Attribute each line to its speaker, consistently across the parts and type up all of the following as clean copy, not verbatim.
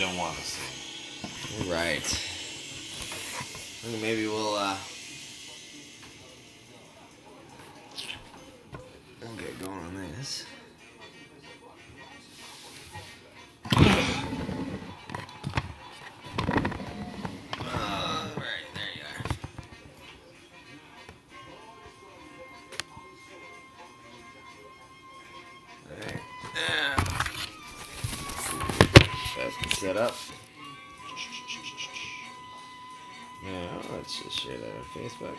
Speaker 1: don't want to see.
Speaker 2: Right. I think maybe we'll get going on this. Right, there you are. Alright. That's set up. Now, let's just share that on Facebook.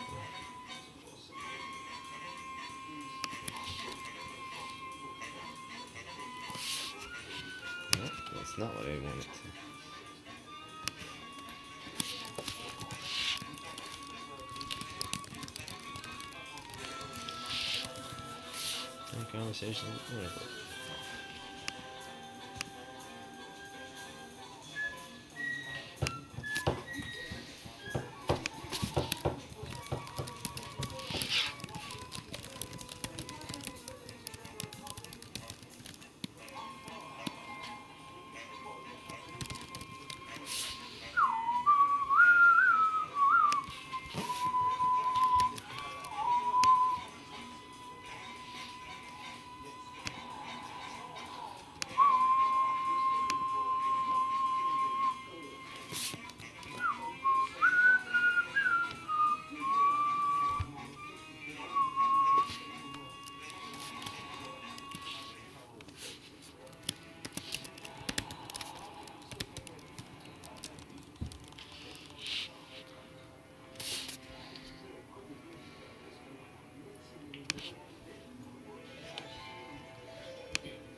Speaker 2: No, that's not what I wanted to. Conversation, whatever.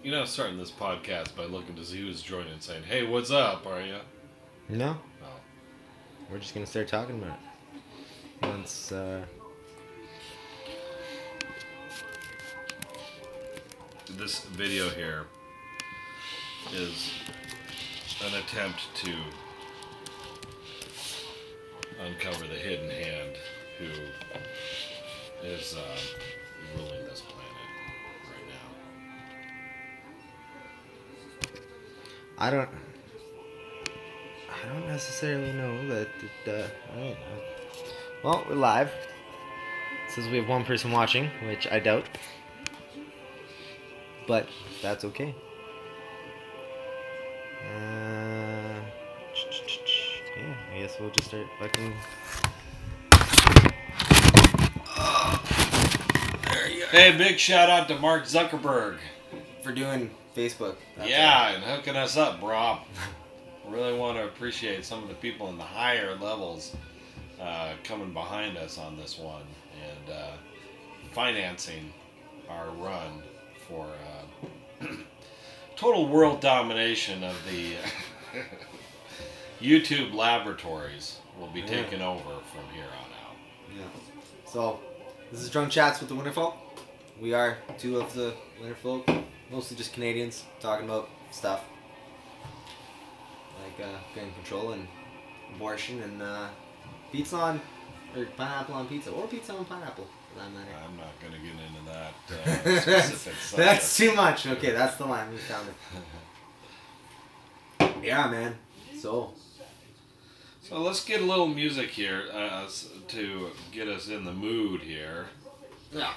Speaker 1: You're not starting this podcast by looking to see who's joining and saying, "Hey, what's up?" Are you?
Speaker 2: No.
Speaker 1: Oh.
Speaker 2: We're just gonna start talking about it. Once,
Speaker 1: This video here is an attempt to uncover the hidden hand who is ruling this planet right now.
Speaker 2: I don't necessarily know that. Well, we're live. It says we have one person watching, which I doubt. But that's okay. Yeah, I guess we'll just start fucking. There you go.
Speaker 1: Hey, big shout out to Mark Zuckerberg
Speaker 2: For doing Facebook.
Speaker 1: Yeah, and hooking us up, bro. Really want to appreciate some of the people in the higher levels coming behind us on this one and financing our run for total world domination of the YouTube laboratories will be taken over from here on out.
Speaker 2: Yeah. So, this is Drunk Chats with the Winterfolk. We are two of the Winterfolk, mostly just Canadians, talking about stuff like gun control and abortion and pizza on, or pineapple on pizza, or pizza on pineapple, for that matter.
Speaker 1: I'm not going to get into that specific subject.
Speaker 2: That's too much. Okay, that's the line. We found it. Yeah, man. So
Speaker 1: let's get a little music here to get us in the mood here.
Speaker 2: Yeah.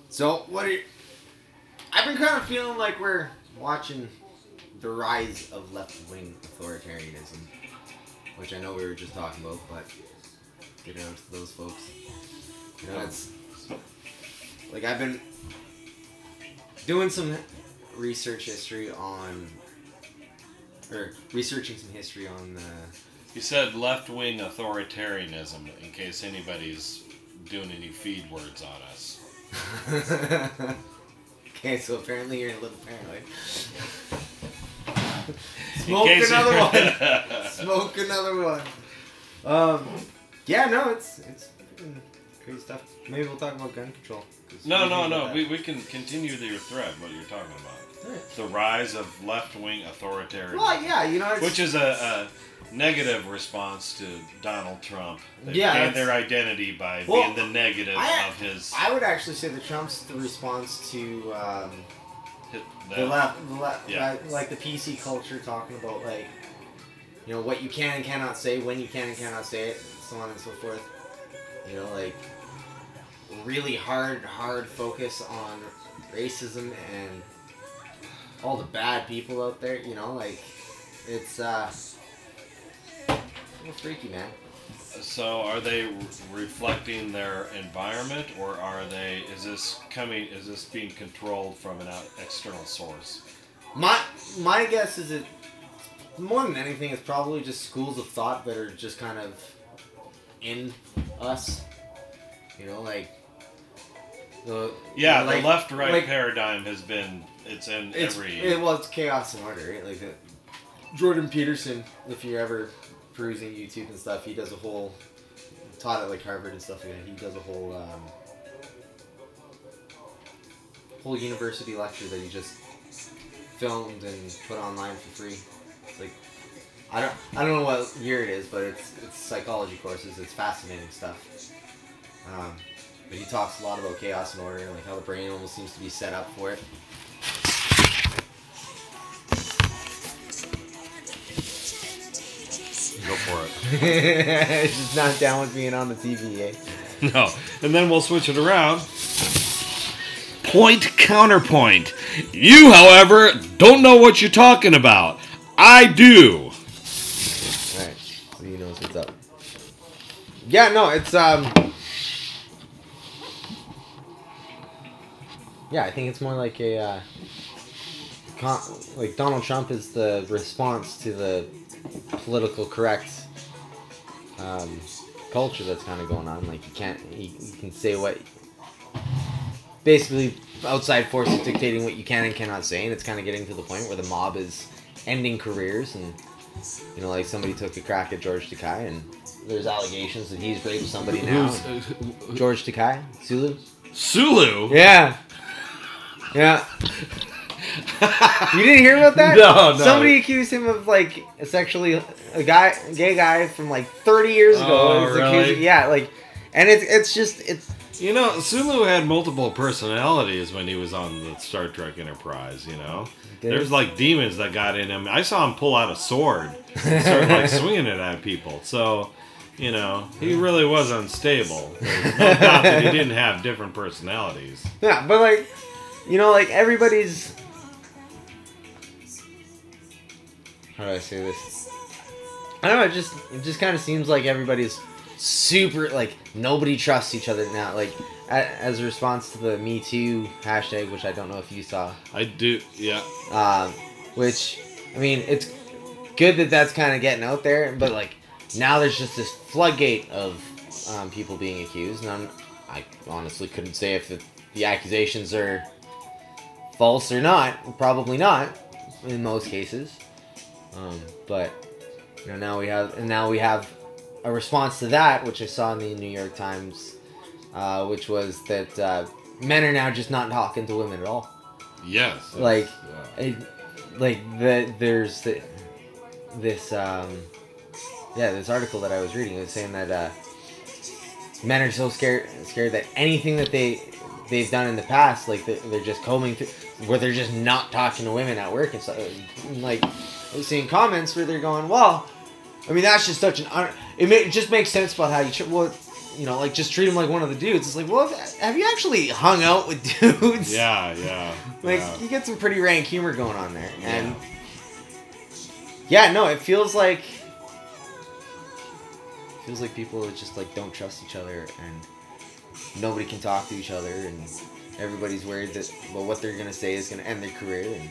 Speaker 2: So, what are you... I've been kind of feeling like we're watching the rise of left-wing authoritarianism, which I know we were just talking about, but get out to those folks. You know, it's... Like, I've been doing some research history on... Or researching some history on the...
Speaker 1: You said left-wing authoritarianism, in case anybody's doing any feed words on us.
Speaker 2: Okay, so apparently you're a little paranoid. Smoke another one. Smoke another one. Yeah, no, it's freaking crazy stuff. Maybe we'll talk about gun control.
Speaker 1: No. We can continue your thread. What you're talking about.
Speaker 2: Right.
Speaker 1: The rise of left-wing authoritarianism.
Speaker 2: Well, yeah, you know,
Speaker 1: which is a negative response to Donald Trump. They
Speaker 2: Yeah,
Speaker 1: gained their identity by being the negative of his...
Speaker 2: I would actually say that Trump's the response to The left,
Speaker 1: Yeah.
Speaker 2: like the PC culture, talking about like, you know, what you can and cannot say, when you can and cannot say it, so on and so forth. You know, like really hard focus on racism and all the bad people out there. You know, like it's a little freaky, man.
Speaker 1: So are they reflecting their environment, or is this being controlled from an external source?
Speaker 2: My guess is it, more than anything, it's probably just schools of thought that are just kind of in us. You know, like the
Speaker 1: left-right paradigm has been it's
Speaker 2: chaos and order, right? Like Jordan Peterson, if you're ever perusing YouTube and stuff, he does a whole, taught at like Harvard and stuff like that. He does a whole university lecture that he just filmed and put online for free. It's like I don't know what year it is, but it's psychology courses. It's fascinating stuff. But he talks a lot about chaos and order and like how the brain almost seems to be set up for it.
Speaker 1: Go for it.
Speaker 2: It's just not down with being on the TV, eh?
Speaker 1: No. And then we'll switch it around. Point counterpoint. You, however, don't know what you're talking about. I do.
Speaker 2: Alright. So he knows what's up. Yeah, no, it's yeah, I think it's more like a like Donald Trump is the response to the political correct culture that's kind of going on. Like you can say what, basically outside forces dictating what you can and cannot say, and it's kind of getting to the point where the mob is ending careers. And you know, like somebody took a crack at George Takei, and there's allegations that he's raped somebody now. George Takei,
Speaker 1: Sulu.
Speaker 2: Yeah. Yeah. You didn't hear about that?
Speaker 1: No.
Speaker 2: Somebody accused him of like sexually gay guy from like 30 years ago.
Speaker 1: Oh, really?
Speaker 2: Yeah, like, and it's
Speaker 1: You know, Sulu had multiple personalities when he was on the Star Trek Enterprise. You know, there's like demons that got in him. I saw him pull out a sword, and start like swinging it at people. So, you know, he really was unstable. There's no doubt that he didn't have different personalities.
Speaker 2: Yeah, but like, you know, like everybody's. How do I say this? I don't know. It just kind of seems like everybody's super, like, nobody trusts each other now. Like, as a response to the Me Too hashtag, which I don't know if you saw.
Speaker 1: I do, yeah.
Speaker 2: Which, I mean, it's good that that's kind of getting out there, but like now there's just this floodgate of people being accused, and I honestly couldn't say if the accusations are false or not. Probably not in most cases. But you know, now we have a response to that, which I saw in the New York Times, which was that men are now just not talking to women at all.
Speaker 1: Yes.
Speaker 2: Like, there's this article that I was reading. It was saying that men are so scared that anything that they've done in the past, like they're just combing through, where they're just not talking to women at work and stuff. And like, I was seeing comments where they're going, well, I mean, that's just such an it just makes sense about how you like, just treat him like one of the dudes. It's like, well, have you actually hung out with dudes?
Speaker 1: Yeah.
Speaker 2: Like, you get some pretty rank humor going on there. And no, it feels like people just like don't trust each other, and nobody can talk to each other, and everybody's worried that what they're gonna say is gonna end their career. And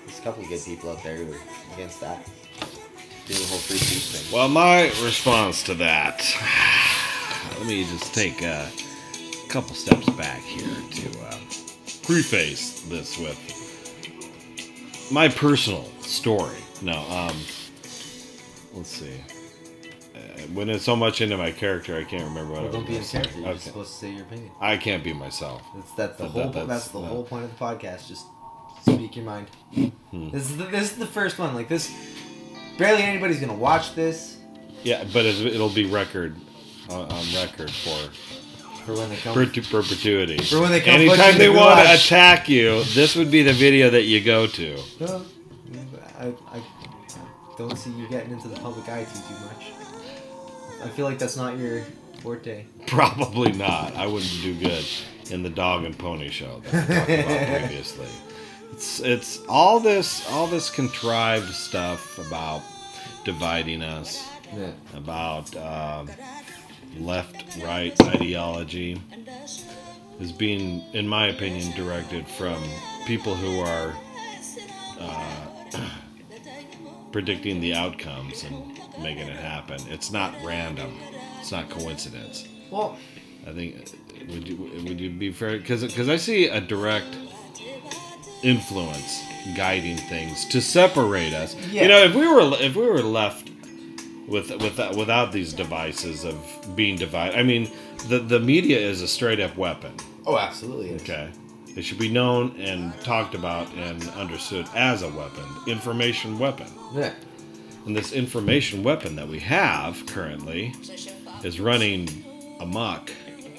Speaker 2: there's a couple of good people out there who are against that, doing the whole free speech thing.
Speaker 1: Well, my response to that, let me just take a couple steps back here to preface this with my personal story. No, let's see. When it's so much into my character, I can't remember what I was
Speaker 2: don't be in character. You're
Speaker 1: okay.
Speaker 2: just supposed to say your opinion.
Speaker 1: I can't be myself.
Speaker 2: That's the whole point of the podcast. Just speak your mind. This is the first one. Like this, barely anybody's gonna watch this.
Speaker 1: Yeah, but it'll be on record for
Speaker 2: For when they come.
Speaker 1: Perpetuity.
Speaker 2: For when they come.
Speaker 1: Anytime they want to attack you, this would be the video that you go to.
Speaker 2: No, I don't see you getting into the public eye too much. I feel like that's not your forte.
Speaker 1: Probably not. I wouldn't do good in the dog and pony show that we talked about previously. It's all this contrived stuff about dividing us, about left-right ideology is being, in my opinion, directed from people who are predicting the outcomes and making it happen. It's not random. It's not coincidence.
Speaker 2: Well,
Speaker 1: I think would you be fair? Because I see a direct influence guiding things to separate us. Yeah. You know, if we were left without these devices of being divided, I mean, the media is a straight up weapon.
Speaker 2: Oh, absolutely.
Speaker 1: Okay. It should be known and talked about and understood as a weapon, information weapon.
Speaker 2: Yeah.
Speaker 1: And this information weapon that we have currently is running amok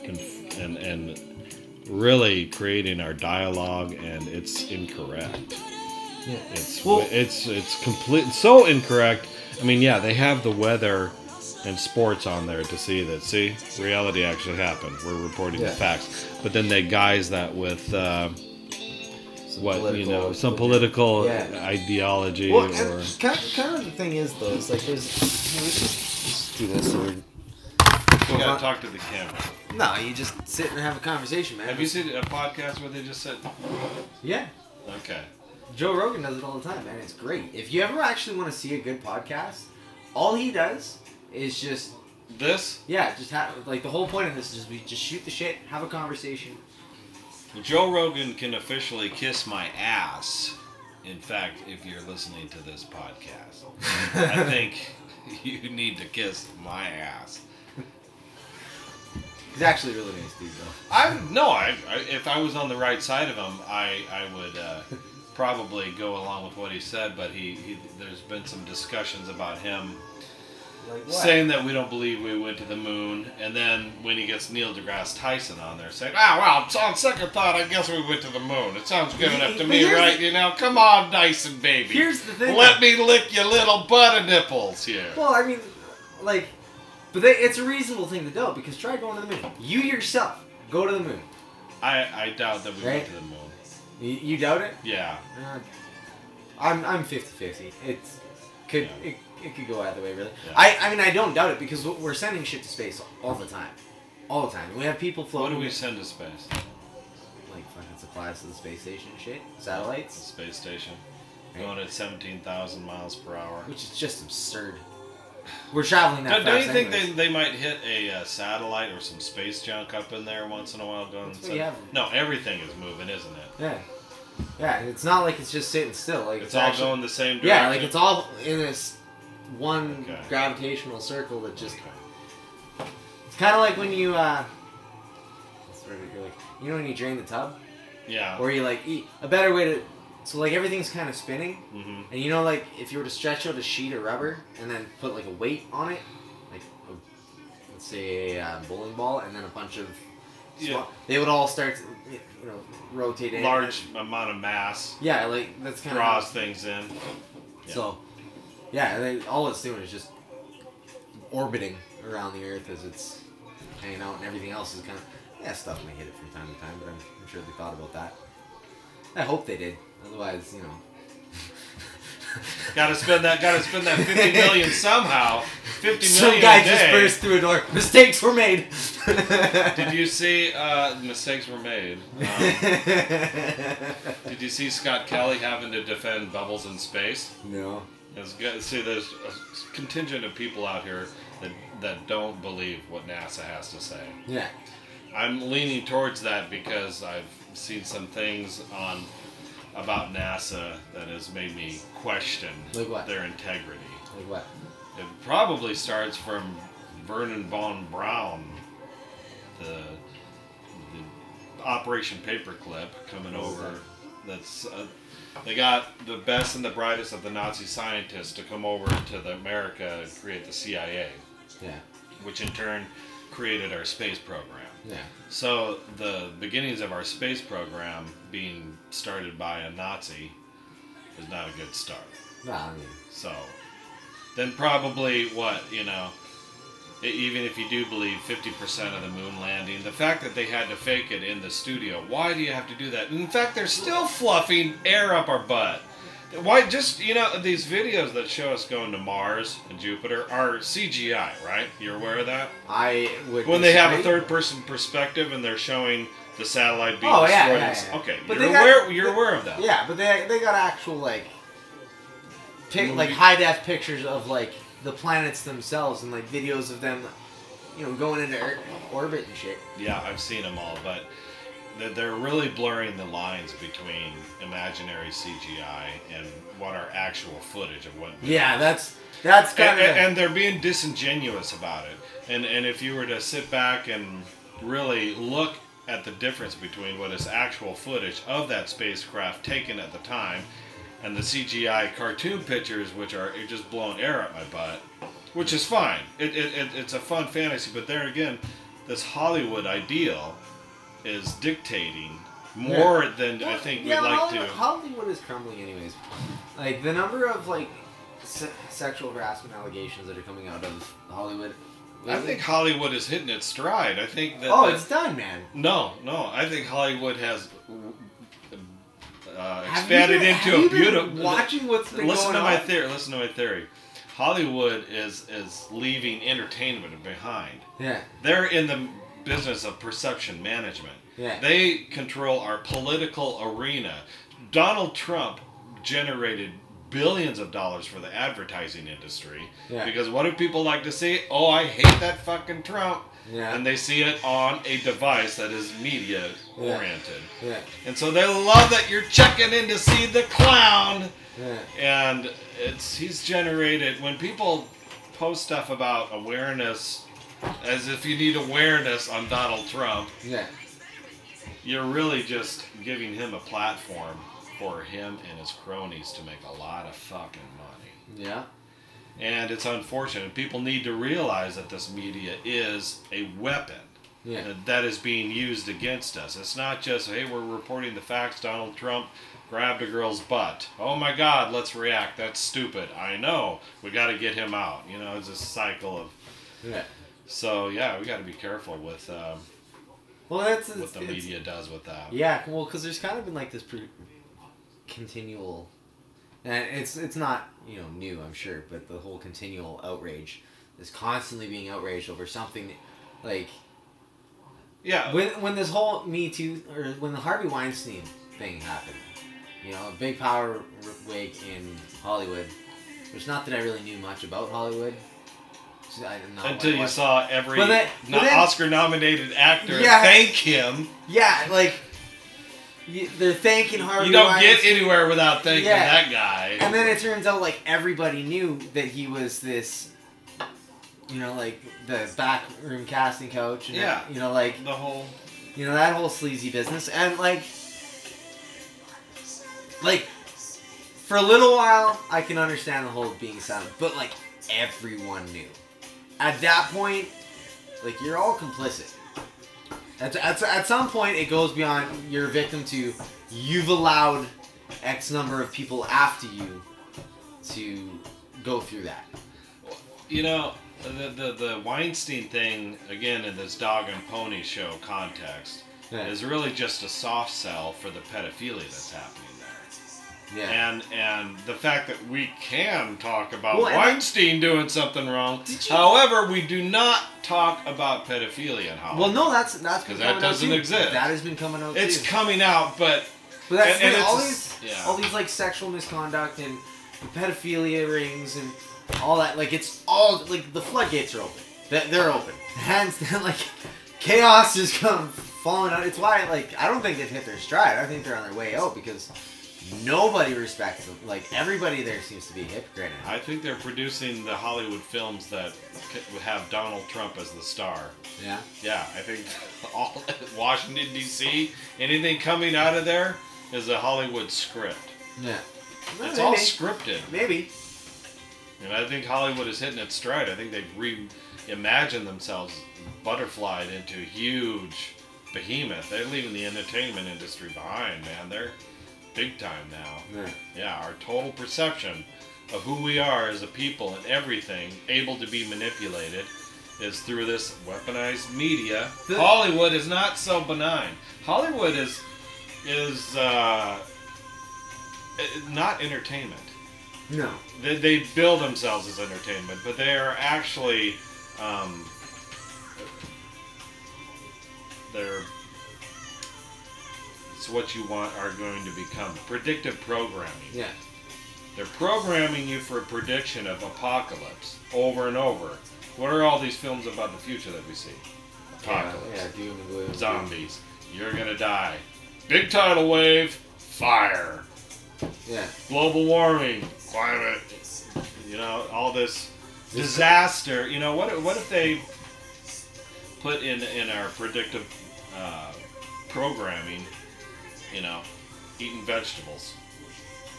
Speaker 1: and really creating our dialogue, and it's incorrect.
Speaker 2: Yeah.
Speaker 1: It's complete so incorrect. I mean, yeah, they have the weather and sports on there to see that. See, reality actually happened. We're reporting the facts, but then they guise that with some political ideology.
Speaker 2: Well,
Speaker 1: or
Speaker 2: kind of the thing is though, it's like let's just do this.
Speaker 1: You gotta talk to the camera.
Speaker 2: No, you just sit and have a conversation, man.
Speaker 1: Have you seen a podcast where they just sit?
Speaker 2: Yeah.
Speaker 1: Okay.
Speaker 2: Joe Rogan does it all the time, man. It's great. If you ever actually want to see a good podcast, all he does is just
Speaker 1: this.
Speaker 2: Yeah, just have the whole point of this is just shoot the shit, have a conversation.
Speaker 1: Joe Rogan can officially kiss my ass. In fact, if you're listening to this podcast, I think you need to kiss my ass.
Speaker 2: He's actually really nice dude, though.
Speaker 1: If I was on the right side of him, I would probably go along with what he said. But there's been some discussions about him saying that we don't believe we went to the moon, and then when he gets Neil deGrasse Tyson on there saying, well, on second thought, I guess we went to the moon. It sounds good enough to me, right? Come on, Dyson baby.
Speaker 2: Here's the thing.
Speaker 1: Let me lick your little butter nipples here.
Speaker 2: Well, I mean, but it's a reasonable thing to do, because try going to the moon. You yourself go to the moon.
Speaker 1: I doubt that we went to the moon.
Speaker 2: You doubt it?
Speaker 1: Yeah.
Speaker 2: I'm 50-50. It could go either way, really. Yeah. I mean, I don't doubt it, because we're sending shit to space all the time. All the time. We have people floating.
Speaker 1: What do we send to space?
Speaker 2: Like fucking supplies to the space station and shit. Satellites.
Speaker 1: The space station. Going at 17,000 miles per hour.
Speaker 2: Which is just absurd. We're traveling that fast.
Speaker 1: Don't you think they might hit a satellite or some space junk up in there once in a while? No, everything is moving, isn't it?
Speaker 2: Yeah. Yeah, it's not like it's just sitting still. Like
Speaker 1: it's all actually going the same direction.
Speaker 2: Yeah, like it's all in this one gravitational circle that just. Okay. It's kind of like when you. You know when you drain the tub?
Speaker 1: Yeah.
Speaker 2: Or you eat. A better way to. So everything's kind of spinning, and if you were to stretch out a sheet of rubber and then put a weight on it, let's say a bowling ball, and then a bunch of, they would all start, rotate in.
Speaker 1: Large amount of mass.
Speaker 2: Yeah, that's kind of
Speaker 1: draws things in.
Speaker 2: Yeah. So, yeah, all it's doing is just orbiting around the Earth as it's hanging out, and everything else is kind of stuff may hit it from time to time, but I'm sure they thought about that. I hope they did. Otherwise,
Speaker 1: Gotta spend that 50 million somehow. 50 million
Speaker 2: Some guy just burst through a door. Mistakes were made.
Speaker 1: Did you see mistakes were made? Did you see Scott Kelly having to defend bubbles in space?
Speaker 2: No.
Speaker 1: See, there's a contingent of people out here that don't believe what NASA has to say.
Speaker 2: Yeah.
Speaker 1: I'm leaning towards that because I've seen some things about NASA that has made me question their integrity.
Speaker 2: Like what?
Speaker 1: It probably starts from Vernon von Braun, the Operation Paperclip coming over. That's they got the best and the brightest of the Nazi scientists to come over to America and create the CIA.
Speaker 2: Yeah.
Speaker 1: Which in turn created our space program.
Speaker 2: Yeah.
Speaker 1: So the beginnings of our space program being started by a Nazi is not a good start.
Speaker 2: No, I mean,
Speaker 1: So then probably even if you do believe 50% of the moon landing, the fact that they had to fake it in the studio, why do you have to do that? In fact, they're still fluffing air up our butt. Why just, these videos that show us going to Mars and Jupiter are CGI, right? You're aware of that?
Speaker 2: I would.
Speaker 1: When they have a third-person perspective and they're showing the satellite being
Speaker 2: destroyed.
Speaker 1: Yeah. Okay,
Speaker 2: but
Speaker 1: you're aware of that.
Speaker 2: Yeah, but they got actual high-def pictures of the planets themselves and videos of them, going into orbit and shit.
Speaker 1: Yeah, I've seen them all, but they're really blurring the lines between imaginary CGI and what are actual footage of what.
Speaker 2: Yeah, that's kind of.
Speaker 1: And they're being disingenuous about it. And if you were to sit back and really look at the difference between what is actual footage of that spacecraft taken at the time and the CGI cartoon pictures, which are just blowing air up my butt, which is fine. It's a fun fantasy, but there again, this Hollywood ideal is dictating more than I think we'd like to.
Speaker 2: Hollywood is crumbling anyways. The number of sexual harassment allegations that are coming out of Hollywood.
Speaker 1: I think Hollywood is hitting its stride. I think that.
Speaker 2: Oh, it's done, man.
Speaker 1: No. I think Hollywood has expanded into a beautiful.
Speaker 2: Watching what's been
Speaker 1: Listen
Speaker 2: going
Speaker 1: to my
Speaker 2: on?
Speaker 1: theory. Listen to my theory. Hollywood is leaving entertainment behind.
Speaker 2: Yeah.
Speaker 1: They're in the business of perception management.
Speaker 2: Yeah.
Speaker 1: They control our political arena. Donald Trump generated billions of dollars for the advertising industry.
Speaker 2: Yeah.
Speaker 1: Because what do people like to see? Oh, I hate that fucking Trump.
Speaker 2: Yeah.
Speaker 1: And they see it on a device that is media oriented.
Speaker 2: Yeah.
Speaker 1: And so they love that you're checking in to see the clown.
Speaker 2: Yeah.
Speaker 1: And he's generated, when people post stuff about awareness, as if you need awareness on Donald Trump,
Speaker 2: Yeah.
Speaker 1: you're really just giving him a platform for him and his cronies to make a lot of fucking money.
Speaker 2: Yeah.
Speaker 1: And it's unfortunate. People need to realize that this media is a weapon that is being used against us. It's not just, hey, we're reporting the facts, Donald Trump grabbed a girl's butt. Oh my God, let's react. That's stupid. I know. We got to get him out. It's a cycle of...
Speaker 2: Yeah.
Speaker 1: So, yeah, we got to be careful with what the media does with that.
Speaker 2: Yeah, well, because there's kind of been this continual... And it's not, new, I'm sure, but the whole continual outrage is constantly being outraged over something
Speaker 1: Yeah.
Speaker 2: When this whole Me Too, or when the Harvey Weinstein thing happened, a big power wig in Hollywood, which not that I really knew much about Hollywood.
Speaker 1: Until you saw every Oscar-nominated actor
Speaker 2: Yeah.
Speaker 1: thank him.
Speaker 2: Yeah, they're thanking Harvey.
Speaker 1: You don't
Speaker 2: Weinstein.
Speaker 1: get anywhere without thanking that guy.
Speaker 2: And then it turns out everybody knew that he was this, the backroom casting coach. And that,
Speaker 1: the whole,
Speaker 2: that whole sleazy business. And for a little while, I can understand the whole being silent, but everyone knew. At that point, you're all complicit. At some point, it goes beyond you're a victim to you've allowed X number of people after you to go through that.
Speaker 1: The Weinstein thing, again, in this dog and pony show context, is really just a soft sell for the pedophilia that's happening there.
Speaker 2: Yeah.
Speaker 1: And the fact that we can talk about Weinstein doing something wrong, however, we do not talk about pedophilia in Hollywood.
Speaker 2: Well, no, that's
Speaker 1: because that doesn't exist.
Speaker 2: That has been coming out.
Speaker 1: It's coming out, but
Speaker 2: that's
Speaker 1: and
Speaker 2: all these sexual misconduct and pedophilia rings and all that. It's all the floodgates are open. They're open. Hands down, chaos is falling out. It's why I don't think they've hit their stride. I think they're on their way out because nobody respects them. Everybody there seems to be a hypocrite.
Speaker 1: I think they're producing the Hollywood films that have Donald Trump as the star.
Speaker 2: Yeah?
Speaker 1: Yeah, I think all Washington, D.C., anything coming out of there is a Hollywood script.
Speaker 2: Yeah.
Speaker 1: It's all scripted.
Speaker 2: Maybe.
Speaker 1: And I think Hollywood is hitting its stride. I think they've imagine themselves butterflied into a huge behemoth. They're leaving the entertainment industry behind, man. They're big time now.
Speaker 2: Yeah.
Speaker 1: Yeah, our total perception of who we are as a people and everything able to be manipulated is through this weaponized media. Hollywood is not so benign. Hollywood is not entertainment.
Speaker 2: No.
Speaker 1: They build themselves as entertainment, but they are actually it's what you want are going to become predictive programming.
Speaker 2: Yeah.
Speaker 1: They're programming you for a prediction of apocalypse over and over. What are all these films about the future that we see? Apocalypse.
Speaker 2: Yeah, doom and gloom.
Speaker 1: Zombies. You're gonna die. Big tidal wave. Fire.
Speaker 2: Yeah.
Speaker 1: Global warming. Climate. You know, all this disaster. You know, what if they put in our predictive programming, you know, eating vegetables.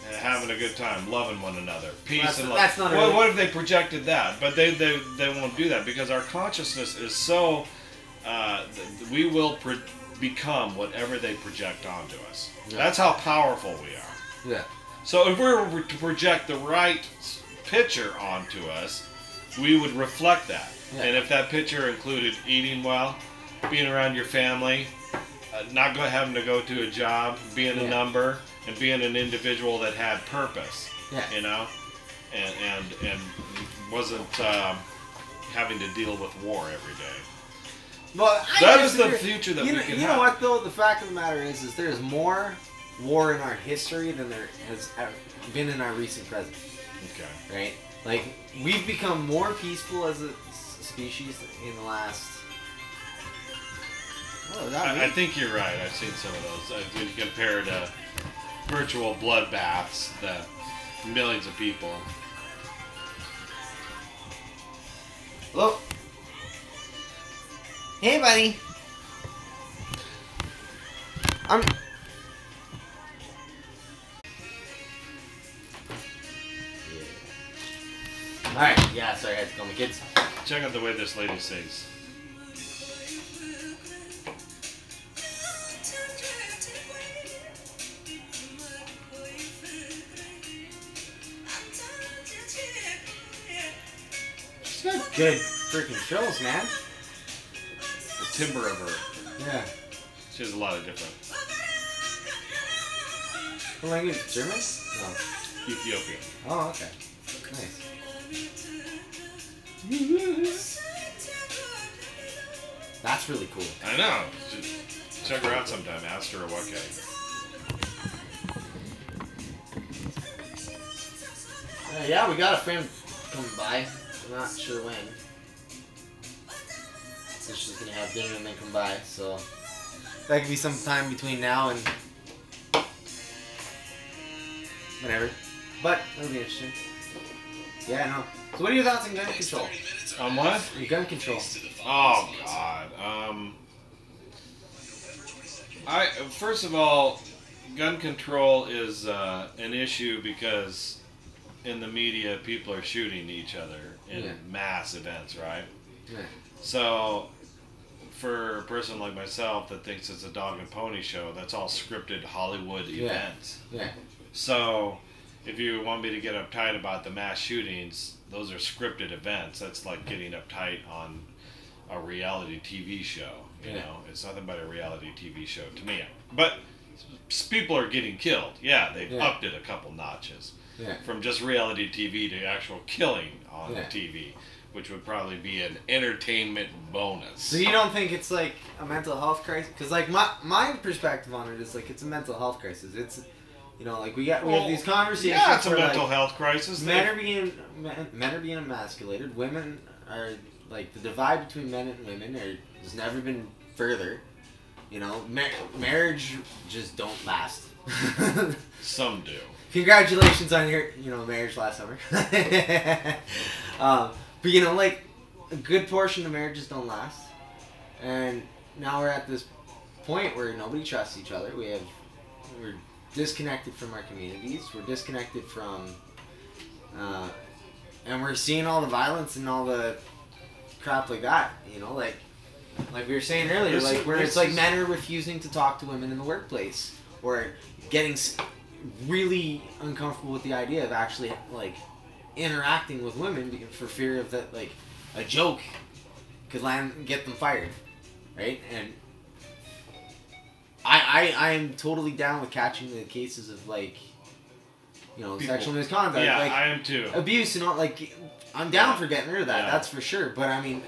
Speaker 1: And having a good time, loving one another, peace and love.
Speaker 2: That's not
Speaker 1: what if they projected that? But they won't do that because our consciousness is so. We will become whatever they project onto us. Yeah. That's how powerful we are.
Speaker 2: Yeah.
Speaker 1: So if we were to project the right picture onto us, we would reflect that. Yeah. And if that picture included eating well, being around your family, not having to go to a job, being a number. And being an individual that had purpose, you know, and wasn't having to deal with war every day.
Speaker 2: Well,
Speaker 1: that is the future that we can have.
Speaker 2: You know what, though? The fact of the matter is there's more war in our history than there has been in our recent present.
Speaker 1: Okay.
Speaker 2: Right? Like, we've become more peaceful as a species in the last...
Speaker 1: I think you're right. I've seen some of those. When you compare to virtual bloodbaths that millions of people.
Speaker 2: Hello. Hey, buddy. Alright, yeah, sorry, I had to call my kids.
Speaker 1: Check out the way this lady sings.
Speaker 2: Good freaking shows, man.
Speaker 1: The timbre of her.
Speaker 2: Yeah.
Speaker 1: She has a lot of different.
Speaker 2: What language? German? No.
Speaker 1: Ethiopian.
Speaker 2: Oh, okay. Nice. That's really cool.
Speaker 1: I know. Check her out sometime. Ask her what okay.
Speaker 2: Yeah, we got a friend coming by. I'm not sure when. So she's gonna have dinner and then come by, so that could be some time between now and whatever. But that'll be interesting. Yeah, I know. So what are your thoughts on gun control?
Speaker 1: On what?
Speaker 2: Your gun control.
Speaker 1: Oh God. First of all, gun control is an issue because in the media people are shooting each other in mass events, right?
Speaker 2: Yeah.
Speaker 1: So for a person like myself that thinks it's a dog and pony show, that's all scripted Hollywood events.
Speaker 2: Yeah.
Speaker 1: So if you want me to get uptight about the mass shootings, those are scripted events. That's like getting uptight on a reality TV show. You know, it's nothing but a reality TV show to me. But people are getting killed. Yeah, they've upped it a couple notches.
Speaker 2: Yeah.
Speaker 1: From just reality TV to actual killing on the TV, which would probably be an entertainment bonus.
Speaker 2: So you don't think it's like a mental health crisis? Because like my perspective on it is like it's a mental health crisis. It's, you know, like we have these conversations.
Speaker 1: Yeah, it's a mental health crisis.
Speaker 2: Men are being emasculated. Women are like the divide between men and women has never been further. You know, marriage just don't last.
Speaker 1: Some do.
Speaker 2: Congratulations on your, marriage last summer. But you know, like a good portion of marriages don't last, and now we're at this point where nobody trusts each other. We're disconnected from our communities. We're disconnected from, and we're seeing all the violence and all the crap like that. You know, like we were saying earlier,
Speaker 1: This
Speaker 2: like
Speaker 1: is-
Speaker 2: where
Speaker 1: this
Speaker 2: it's like
Speaker 1: is-
Speaker 2: men are refusing to talk to women in the workplace, or getting really uncomfortable with the idea of actually like interacting with women for fear of that, like a joke could get them fired, right? And I am totally down with catching the cases of like, you know,
Speaker 1: People-
Speaker 2: sexual misconduct,
Speaker 1: Yeah,
Speaker 2: like
Speaker 1: I am too.
Speaker 2: abuse and all. Like, I'm down
Speaker 1: Yeah.
Speaker 2: for getting rid of that.
Speaker 1: Yeah.
Speaker 2: That's for sure. But I mean,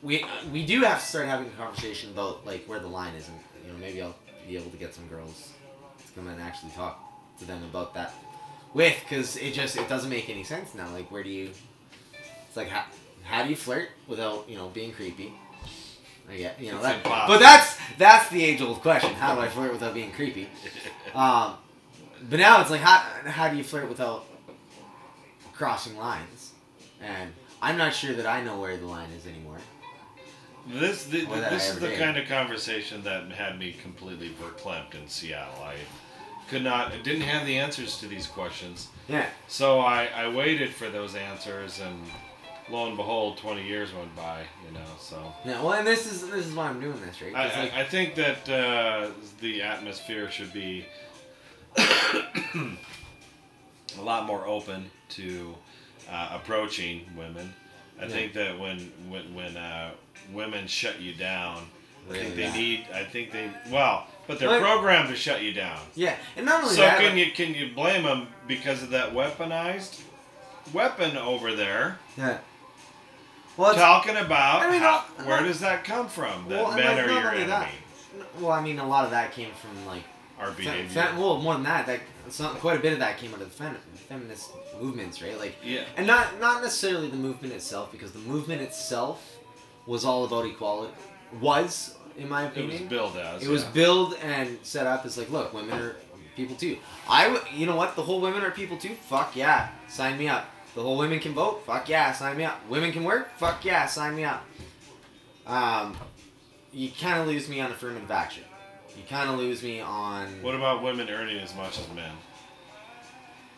Speaker 2: we do have to start having a conversation about like where the line is, and you know, maybe I'll be able to get some girls to come and actually talk to them about that because it doesn't make any sense now. Like, where do you? It's like how do you flirt without, you know, being creepy? I get, you know,
Speaker 1: It's
Speaker 2: that,
Speaker 1: impossible.
Speaker 2: but that's the age old question. How do I flirt without being creepy? But now it's like how do you flirt without crossing lines? And I'm not sure that I know where the line is anymore.
Speaker 1: This
Speaker 2: Or that I
Speaker 1: is
Speaker 2: ever
Speaker 1: the
Speaker 2: did.
Speaker 1: kind of conversation that had me completely verklempt in Seattle. I didn't have the answers to these questions.
Speaker 2: Yeah.
Speaker 1: So I waited for those answers, and lo and behold, 20 years went by. You know, so
Speaker 2: Yeah. Well, and this is why I'm doing this, right? 'Cause, like,
Speaker 1: I think that the atmosphere should be a lot more open to approaching women. I think that when women shut you down,
Speaker 2: Really
Speaker 1: I
Speaker 2: that.
Speaker 1: think they but they're
Speaker 2: Like-
Speaker 1: programmed to shut you down.
Speaker 2: yeah, and not only
Speaker 1: So
Speaker 2: that.
Speaker 1: can you blame them because of that weaponized weapon over there?
Speaker 2: Yeah. Well, it's,
Speaker 1: Talking about
Speaker 2: I mean,
Speaker 1: where does that come from? That
Speaker 2: well, and
Speaker 1: men
Speaker 2: like,
Speaker 1: are
Speaker 2: not
Speaker 1: your
Speaker 2: only
Speaker 1: enemy.
Speaker 2: that. Well, I mean, a lot of that came from like
Speaker 1: Our behavior.
Speaker 2: well, more than that, quite a bit of that came out of the feminist movements, right? Like,
Speaker 1: Yeah.
Speaker 2: and not necessarily the movement itself, because the movement itself was all about equality. Was, in my
Speaker 1: It
Speaker 2: opinion,
Speaker 1: was billed as.
Speaker 2: It was
Speaker 1: yeah.
Speaker 2: billed and set up as like, look, women are people too. You know what? The whole women are people too. Fuck yeah, sign me up. The whole women can vote. Fuck yeah, sign me up. Women can work. Fuck yeah, sign me up. You kind of lose me on affirmative action. You kind of lose me on.
Speaker 1: What about women earning as much as men?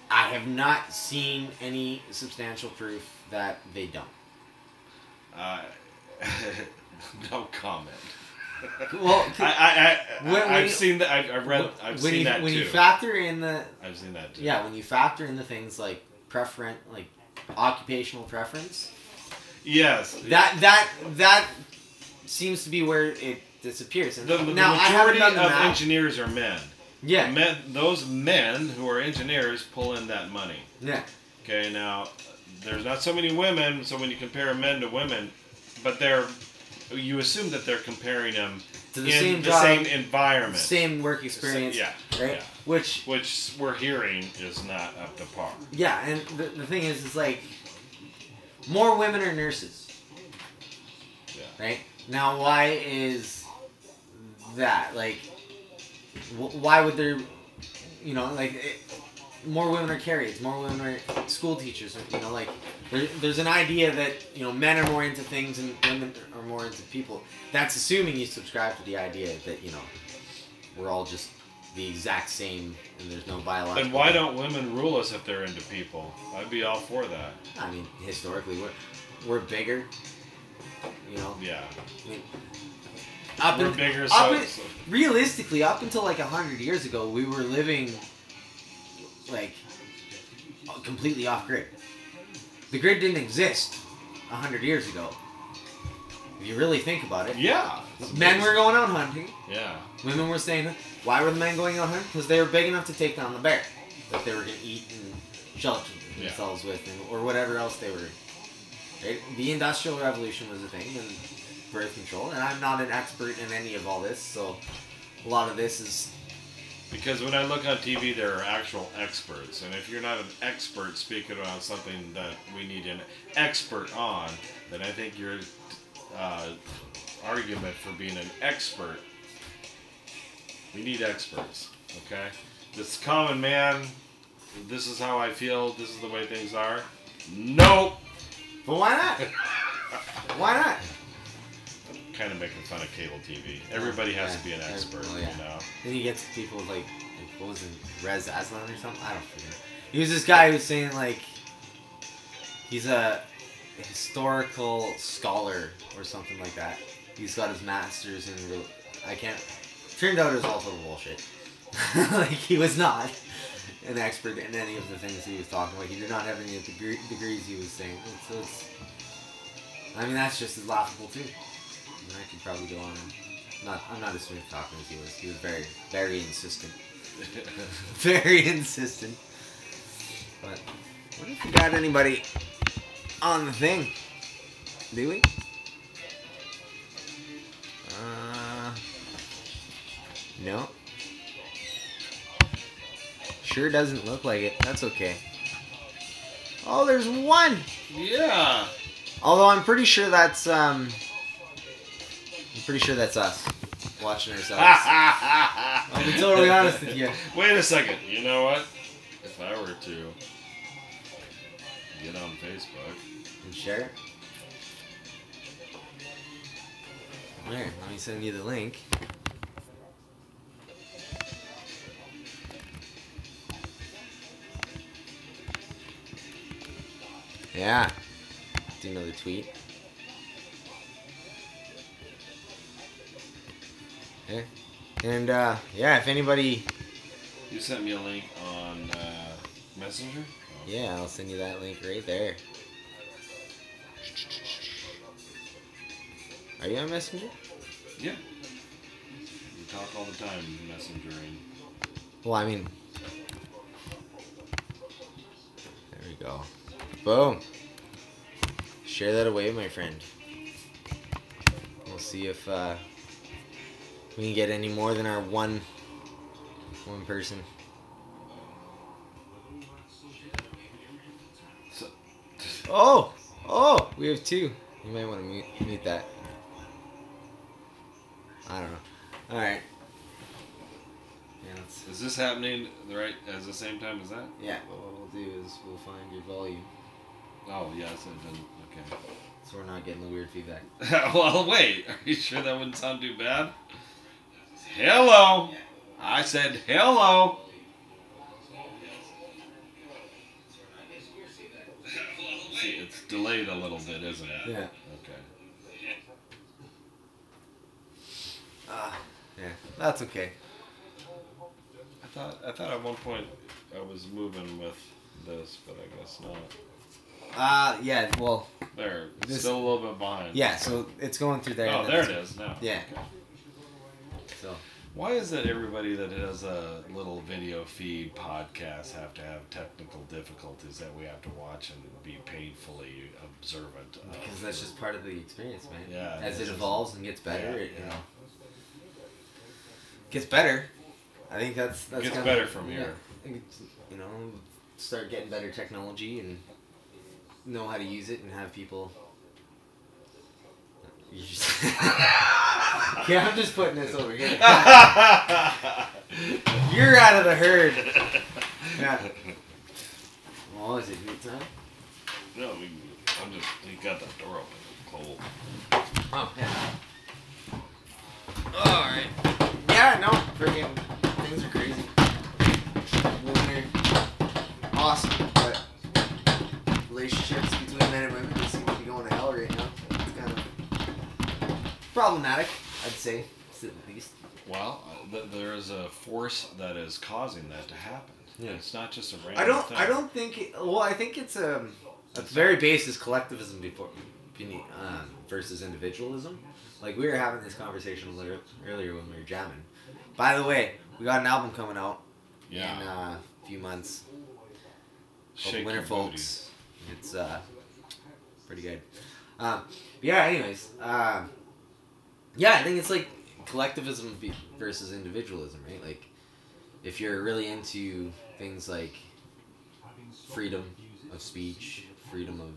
Speaker 2: I have not seen any substantial proof that they don't.
Speaker 1: No comment.
Speaker 2: Well,
Speaker 1: I've seen that. I've seen that
Speaker 2: when
Speaker 1: too.
Speaker 2: you factor in the
Speaker 1: I've seen that too.
Speaker 2: yeah, when you factor in the things like occupational preference,
Speaker 1: Yes.
Speaker 2: that seems to be where it disappears. And
Speaker 1: The
Speaker 2: now I haven't
Speaker 1: majority
Speaker 2: done
Speaker 1: of
Speaker 2: the math.
Speaker 1: engineers are men.
Speaker 2: Yeah,
Speaker 1: Those men who are engineers pull in that money.
Speaker 2: yeah,
Speaker 1: Okay, now there's not so many women, so when you compare men to women, but you assume that they're comparing them
Speaker 2: to the
Speaker 1: in
Speaker 2: same
Speaker 1: the
Speaker 2: job,
Speaker 1: same environment,
Speaker 2: same work experience.
Speaker 1: yeah,
Speaker 2: right.
Speaker 1: yeah.
Speaker 2: Which
Speaker 1: which we're hearing is not up to par.
Speaker 2: yeah, and the thing is like more women are nurses.
Speaker 1: Yeah.
Speaker 2: Right now, why is that? Like, why would there? You know, like. More women are carriers. More women are school teachers. You know, like there's an idea that, you know, men are more into things and women are more into people. That's assuming you subscribe to the idea that, you know, we're all just the exact same and there's no biological.
Speaker 1: Then why don't women rule us if they're into people? I'd be all for that.
Speaker 2: I mean, historically, we're bigger. You know.
Speaker 1: Yeah.
Speaker 2: I mean,
Speaker 1: We're bigger.
Speaker 2: realistically, up until like 100 years ago, we were living like completely off grid. The grid didn't exist 100 years ago. If you really think about it.
Speaker 1: Yeah.
Speaker 2: Men were going out hunting.
Speaker 1: Yeah.
Speaker 2: Women were staying. Why were the men going out hunting? Because they were big enough to take down the bear that they were going to eat and shelter themselves with, or whatever else they were. Right? The Industrial Revolution was a thing, and birth control. And I'm not an expert in any of all this, so a lot of this is.
Speaker 1: Because when I look on TV, there are actual experts, and if you're not an expert speaking about something that we need an expert on, then I think your argument for being an expert, we need experts, okay? This common man, this is how I feel, this is the way things are. Nope!
Speaker 2: But why not? Why not?
Speaker 1: Kind of making fun of cable TV. Everybody has to be an expert, you know?
Speaker 2: Then you get people like what was it, Rez Aslan or something? I don't forget. He was this guy who's saying like he's a historical scholar or something like that. He's got his master's in. I can't. Turned out it was all total bullshit. Like he was not an expert in any of the things he was talking about. He did not have any of the degrees he was saying. I mean, that's just as laughable too. I mean, I could probably go on. I'm not as smooth talking as he was. He was very, very insistent. Very insistent. But what if we got anybody on the thing? Do we? No. Sure doesn't look like it. That's okay. Oh, there's one!
Speaker 1: Yeah.
Speaker 2: Although I'm pretty sure that's us watching ourselves. I'll be totally honest with you.
Speaker 1: Wait a second. You know what? If I were to get on Facebook
Speaker 2: and share it. There, let me send you the link. Yeah. Do another tweet. Yeah. And yeah, if anybody.
Speaker 1: You sent me a link on Messenger? Oh.
Speaker 2: Yeah, I'll send you that link right there. Are you on Messenger?
Speaker 1: Yeah. We talk all the time messengering.
Speaker 2: Well, I mean. There we go. Boom. Share that away, my friend. We'll see if we can get any more than our one person.
Speaker 1: So,
Speaker 2: oh, we have two. You might want to mute that. I don't know. All right. Yeah,
Speaker 1: is this happening right at the same time as that?
Speaker 2: Yeah. Well, what we'll do is we'll find your volume.
Speaker 1: Oh, yes, it didn't. Okay.
Speaker 2: So we're not getting the weird feedback.
Speaker 1: Well, wait. Are you sure that wouldn't sound too bad? Hello. I said hello. See, it's delayed a little bit, isn't it?
Speaker 2: Yeah.
Speaker 1: Okay.
Speaker 2: Yeah, that's okay.
Speaker 1: I thought at one point I was moving with this, but I guess not.
Speaker 2: Yeah, well...
Speaker 1: There, still a little bit behind.
Speaker 2: Yeah, so it's going through there.
Speaker 1: Oh, there it is now.
Speaker 2: Yeah.
Speaker 1: Okay.
Speaker 2: So...
Speaker 1: Why is it everybody that has a little video feed podcast have to have technical difficulties that we have to watch and be painfully observant of?
Speaker 2: Because that's just part of the experience, man.
Speaker 1: Yeah.
Speaker 2: As it evolves and gets better,
Speaker 1: yeah,
Speaker 2: you know... Gets better. I think that's
Speaker 1: gets
Speaker 2: kinda,
Speaker 1: better from here.
Speaker 2: You know, start getting better technology and know how to use it and have people. Yeah, I'm just putting this over here. You're out of the herd. Yeah. Well, is it meat time?
Speaker 1: No, you got that door open. It's cold.
Speaker 2: Oh, yeah. Alright. Yeah, no, freaking things are crazy. Living here. Awesome, but relationships between men and women just seem to be going to hell right now. It's kind of problematic, I'd say, to the least.
Speaker 1: Well, there is a force that is causing that to happen.
Speaker 2: Yeah.
Speaker 1: It's not just a random thing.
Speaker 2: I don't think. I think it's at the very base is collectivism versus individualism. Like, we were having this conversation earlier when we were jamming. By the way, we got an album coming out in a few months called Winterfolk. It's pretty good. Yeah, anyways. Yeah, I think it's like collectivism versus individualism, right? Like, if you're really into things like freedom of speech, freedom of,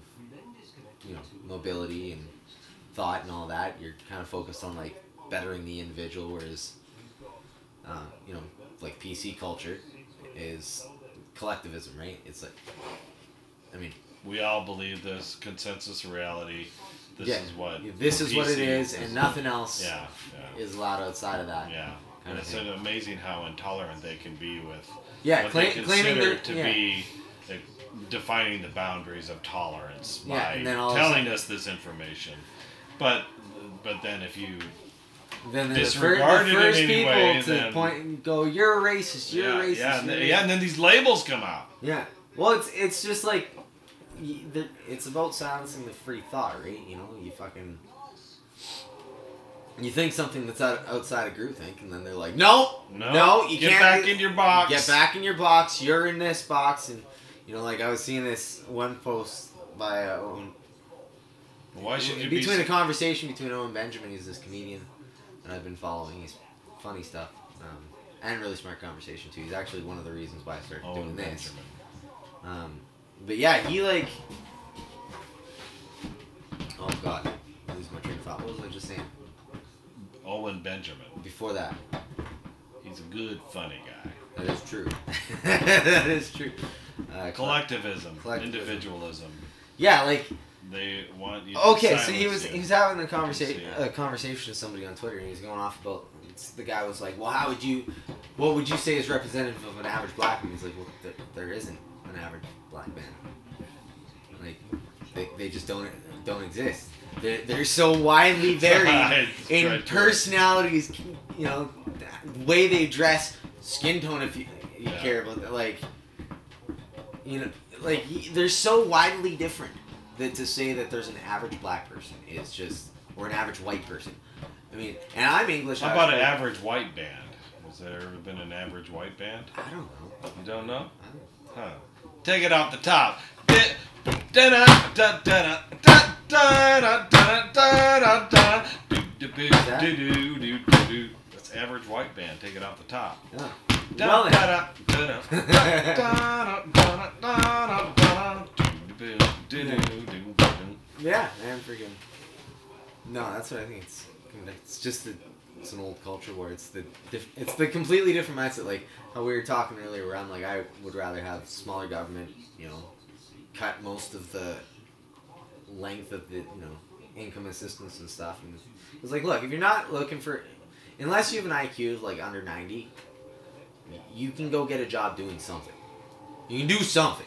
Speaker 2: you know, mobility and thought and all that, you're kind of focused on like bettering the individual, whereas you know, like PC culture is collectivism, right? It's like, I mean,
Speaker 1: we all believe this consensus reality. This is what
Speaker 2: it is, and nothing else is allowed outside of that.
Speaker 1: Yeah, and it's amazing how intolerant they can be with
Speaker 2: what they
Speaker 1: consider
Speaker 2: claiming
Speaker 1: to be defining the boundaries of tolerance
Speaker 2: Yeah,
Speaker 1: by
Speaker 2: and then all of a
Speaker 1: telling
Speaker 2: sudden-
Speaker 1: us this information. But then if you
Speaker 2: Then the
Speaker 1: disregard it in
Speaker 2: first
Speaker 1: any
Speaker 2: people
Speaker 1: way,
Speaker 2: to
Speaker 1: then
Speaker 2: point and go, "You're a racist. You're a racist."
Speaker 1: and then these labels come out.
Speaker 2: Yeah. Well, it's just like it's about silencing the free thought, right? You know, you think something that's outside of groupthink, and then they're like, "No, you
Speaker 1: get
Speaker 2: can't
Speaker 1: back in your box.
Speaker 2: Get back in your box. You're in this box." And you know, like I was seeing this one post by
Speaker 1: Why should you
Speaker 2: between a conversation between Owen Benjamin, he's this comedian that I've been following. He's funny stuff, and really smart conversation too. He's actually one of the reasons why I started doing this. But yeah, he like. Oh God, I lose my train of thought. What was I just saying?
Speaker 1: Owen Benjamin.
Speaker 2: Before that.
Speaker 1: He's a good, funny guy.
Speaker 2: That is true. That is true.
Speaker 1: Collectivism, individualism.
Speaker 2: Yeah, like.
Speaker 1: They want you.
Speaker 2: Okay, so he was having a conversation with somebody on Twitter, and he was going off about. The guy was like, "Well, what would you say is representative of an average black man?" He's like, "Well, there isn't an average black man. Like, they just don't exist. They're so widely varied in personalities, you know, the way they dress, skin tone, if you care about that, like, you know, like they're so widely different that to say that there's an average black person is just, or an average white person. I mean, and I'm English.
Speaker 1: How about an average white band? Has there ever been an average white band?
Speaker 2: I don't know.
Speaker 1: You don't know?
Speaker 2: I don't know.
Speaker 1: Huh. Take it off the top. That's average white band. Take it off the top.
Speaker 2: Yeah, man, freaking. No, that's what I think. It's just it's an old culture where it's the completely different mindset. Like how we were talking earlier, where I'm like, I would rather have smaller government, you know, cut most of the length of the, you know, income assistance and stuff. And it's like, look, if you're not looking for, unless you have an IQ of like under 90, you can go get a job doing something. You can do something.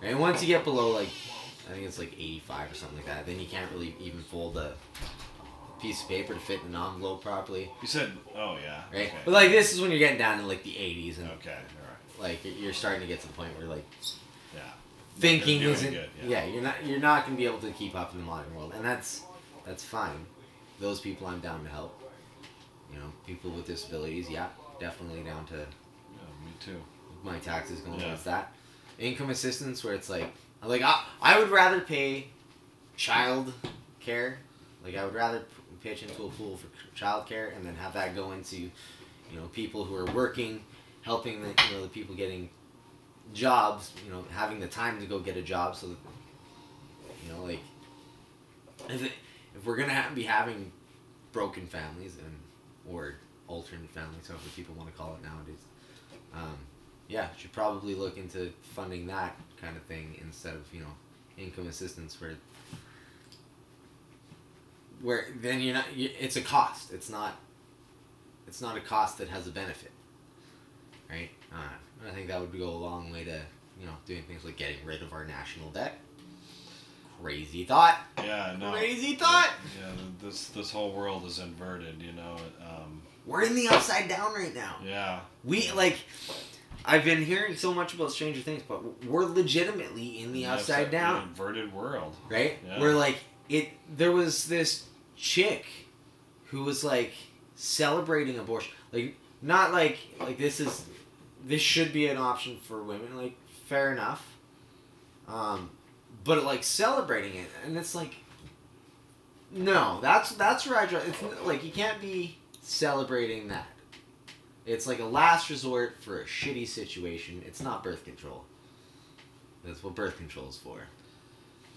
Speaker 2: And once you get below like, I think it's like 85 or something like that, then you can't really even fold a piece of paper to fit in an envelope properly.
Speaker 1: You said, oh yeah.
Speaker 2: Right?
Speaker 1: Okay.
Speaker 2: But like this is when you're getting down to like the 80s and
Speaker 1: okay, all
Speaker 2: right. Like you're starting to get to the point where like
Speaker 1: thinking
Speaker 2: isn't
Speaker 1: good,
Speaker 2: you're not going to be able to keep up in the modern world, and that's fine. Those people I'm down to help. You know, people with disabilities, definitely down to.
Speaker 1: Yeah, me too.
Speaker 2: My taxes going towards that. Income assistance, where it's like I would rather pay child care. Like I would rather pitch into a pool for child care and then have that go into, you know, people who are working, helping the, you know, the people getting jobs, you know, having the time to go get a job, so that, you know, like if we're gonna be having broken families or alternate families, however people want to call it nowadays, should probably look into funding that kind of thing instead of, you know, income assistance where then it's a cost. It's not a cost that has a benefit, right? I think that would go a long way to, you know, doing things like getting rid of our national debt. Crazy thought.
Speaker 1: Yeah, no.
Speaker 2: Crazy thought.
Speaker 1: Yeah, this whole world is inverted, you know.
Speaker 2: We're in the upside down right now.
Speaker 1: Yeah.
Speaker 2: I've been hearing so much about Stranger Things, but we're legitimately in the upside down.
Speaker 1: Inverted world.
Speaker 2: Right?
Speaker 1: Yeah.
Speaker 2: Where like there was this chick who was like celebrating abortion. Like not like this should be an option for women, like fair enough. But like celebrating it, and it's like no, that's where I draw. It's like you can't be celebrating that. It's like a last resort for a shitty situation. It's not birth control. That's what birth control is for.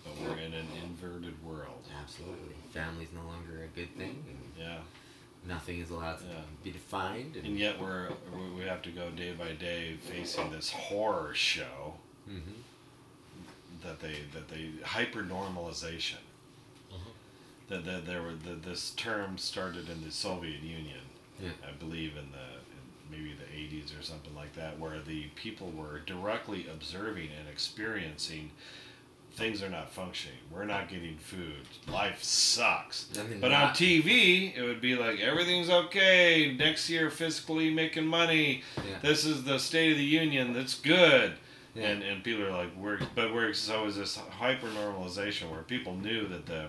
Speaker 1: But we're in an inverted world.
Speaker 2: Absolutely. Family's no longer a good thing. And nothing is allowed to be defined.
Speaker 1: And yet we have to go day by day facing this horror show that they hyper normalization. That this term started in the Soviet Union. Yeah. I believe in the maybe the 80s or something like that, where the people were directly observing and experiencing things are not functioning. We're not getting food. Life sucks. But on TV, it would be like, everything's okay. Next year, fiscally making money.
Speaker 2: Yeah.
Speaker 1: This is the State of the Union. That's good.
Speaker 2: Yeah.
Speaker 1: And people are like, so is this hyper normalization where people knew that the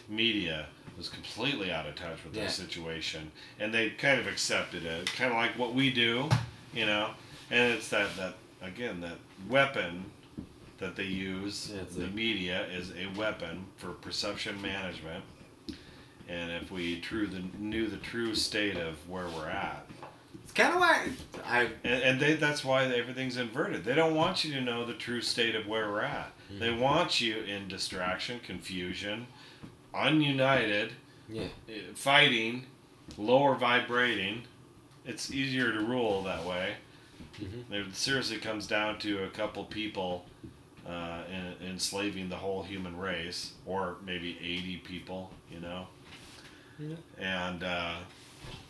Speaker 1: media was completely out of touch with their situation, and they kind of accepted it, kind of like what we do, you know. And it's that again, that weapon that they use, the media is a weapon for perception management. And if we knew the true state of where we're at,
Speaker 2: it's kind of why
Speaker 1: that's why everything's inverted. They don't want you to know the true state of where we're at. Mm-hmm. They want you in distraction, confusion, ununited, fighting, lower vibrating. It's easier to rule that way. Mm-hmm. It seriously comes down to a couple people enslaving the whole human race, or maybe 80 people, you know. Yeah. And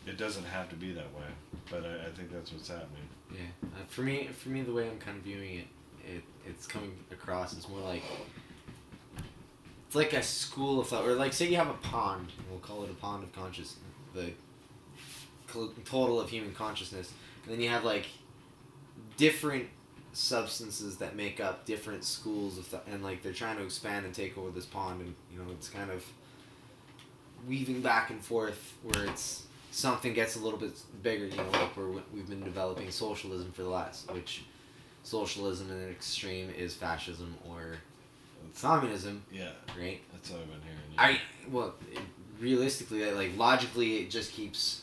Speaker 1: it doesn't have to be that way, but I think that's what's happening.
Speaker 2: Yeah, for me, the way I'm kind of viewing it's coming across as more like it's like a school of thought, or like say you have a pond, we'll call it a pond of consciousness, the total of human consciousness, and then you have like different substances that make up different schools of thought, and like they're trying to expand and take over this pond, and you know it's kind of weaving back and forth where it's something gets a little bit bigger, you know, like we've been developing socialism for the last, which socialism in an extreme is fascism or communism.
Speaker 1: Yeah.
Speaker 2: Right?
Speaker 1: That's what I've been hearing. Yeah.
Speaker 2: Realistically, like logically, it just keeps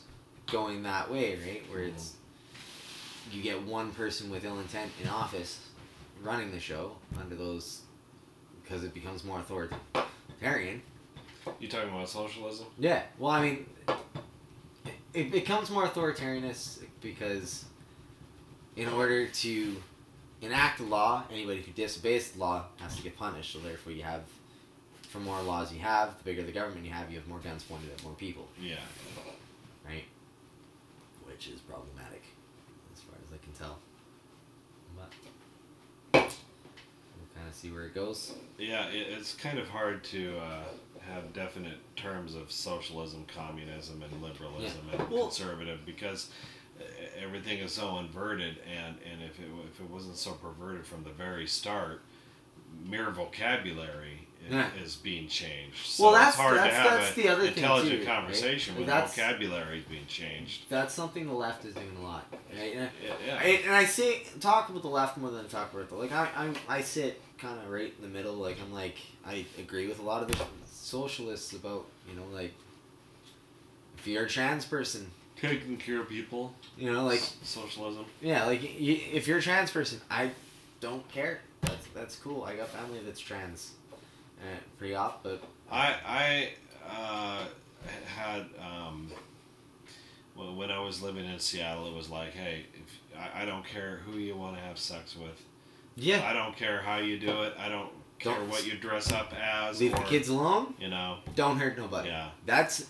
Speaker 2: going that way, right? Where it's you get one person with ill intent in office running the show under those, because it becomes more authoritarian.
Speaker 1: You talking about socialism?
Speaker 2: Yeah. Well, I mean, it becomes more authoritarianist because in order to enact the law, anybody who disobeys the law has to get punished. So therefore you have, for more laws you have, the bigger the government you have more guns pointed at more people.
Speaker 1: Yeah.
Speaker 2: Right? Which is problematic, as far as I can tell. But we'll kind of see where it goes.
Speaker 1: Yeah, it's kind of hard to have definite terms of socialism, communism, and liberalism and conservative, because everything is so inverted, and if it wasn't so perverted from the very start, mere vocabulary is being changed. So
Speaker 2: well,
Speaker 1: it's hard to have
Speaker 2: the other
Speaker 1: intelligent
Speaker 2: thing too,
Speaker 1: conversation
Speaker 2: right?
Speaker 1: when vocabulary is being changed.
Speaker 2: That's something the left is doing a lot, right?
Speaker 1: And
Speaker 2: I say talk about the left more than I talk about it. Like I sit kind of right in the middle. Like I agree with a lot of the socialists about, you know, like if you're a trans person,
Speaker 1: taking care of people,
Speaker 2: you know, like
Speaker 1: socialism.
Speaker 2: Yeah, like if you're a trans person, I don't care. That's cool. I got family that's trans. Pretty off, but
Speaker 1: I had when I was living in Seattle, it was like, hey, I don't care who you want to have sex with.
Speaker 2: Yeah.
Speaker 1: I don't care how you do it. I don't care what you dress up as.
Speaker 2: Leave the kids alone.
Speaker 1: You know.
Speaker 2: Don't hurt nobody.
Speaker 1: Yeah.
Speaker 2: That's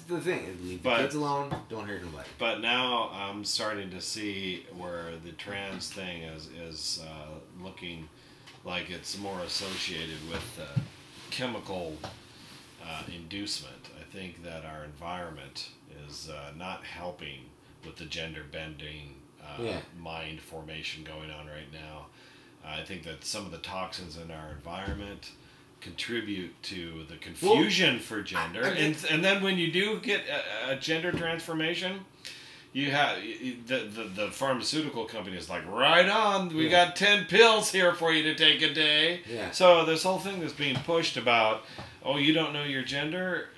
Speaker 2: the thing. Leave the kids alone. Don't hurt nobody.
Speaker 1: But now I'm starting to see where the trans thing is looking like it's more associated with chemical inducement. I think that our environment is not helping with the gender bending mind formation going on right now. I think that some of the toxins in our environment contribute to the confusion for gender, and then when you do get a gender transformation, you have the pharmaceutical company is like, right on, we got 10 pills here for you to take a day.
Speaker 2: Yeah.
Speaker 1: So this whole thing that's being pushed about, oh, you don't know your gender,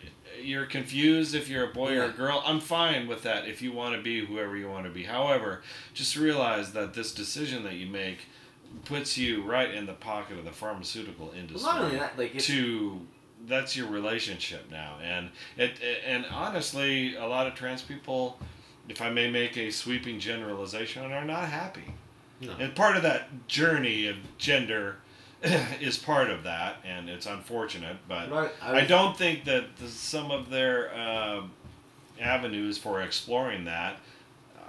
Speaker 1: you're confused if you're a boy or a girl. I'm fine with that if you want to be whoever you want to be. However, just realize that this decision that you make puts you right in the pocket of the pharmaceutical industry.
Speaker 2: Well, not only that, like
Speaker 1: that's your relationship now, and honestly, a lot of trans people, if I may make a sweeping generalization, are not happy. No. And part of that journey of gender is part of that, and it's unfortunate, but I don't think that some of their avenues for exploring that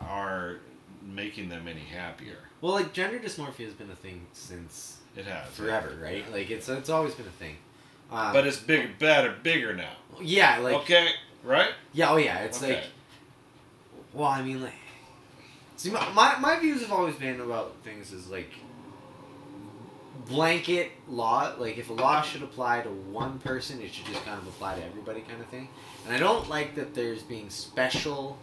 Speaker 1: are making them any happier.
Speaker 2: Well, like gender dysmorphia has been a thing since
Speaker 1: It has
Speaker 2: forever, right? Like it's always been a thing.
Speaker 1: But it's bigger now.
Speaker 2: Yeah, like
Speaker 1: okay, right?
Speaker 2: Yeah, oh yeah, it's
Speaker 1: okay.
Speaker 2: like. Well, I mean, like, see, my views have always been about things is like blanket law. Like, if a law should apply to one person, it should just kind of apply to everybody, kind of thing. And I don't like that there's being special,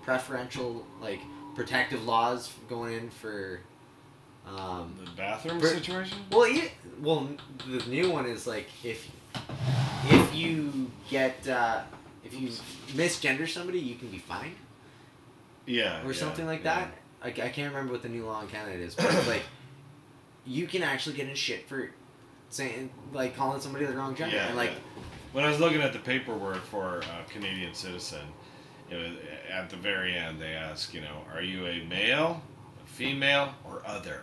Speaker 2: preferential, like protective laws going in for.
Speaker 1: The bathroom situation.
Speaker 2: Well, the new one is like if you get if you misgender somebody, you can be fined.
Speaker 1: Yeah.
Speaker 2: Or something like that. I can't remember what the new law in Canada is, but it's like you can actually get in shit for saying like calling somebody the wrong gender.
Speaker 1: Yeah.
Speaker 2: And like
Speaker 1: when I was looking at the paperwork for a Canadian citizen, it was, at the very end they ask, are you a male, a female, or other?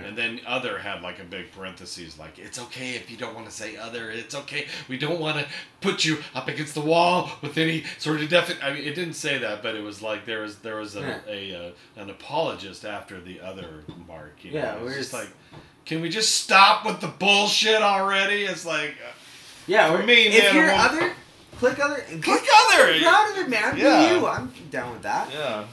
Speaker 1: And then other had like a big parentheses, like, it's okay if you don't want to say other. It's okay. We don't want to put you up against the wall with any sort of definite. I mean, it didn't say that, but it was like there was an apologist after the other mark.
Speaker 2: Yeah,
Speaker 1: it's just like, can we just stop with the bullshit already? It's like,
Speaker 2: yeah,
Speaker 1: for me, man.
Speaker 2: If you're other, click other. And
Speaker 1: click other.
Speaker 2: I'm proud of it, man.
Speaker 1: Yeah.
Speaker 2: Be you. I'm down with that.
Speaker 1: Yeah.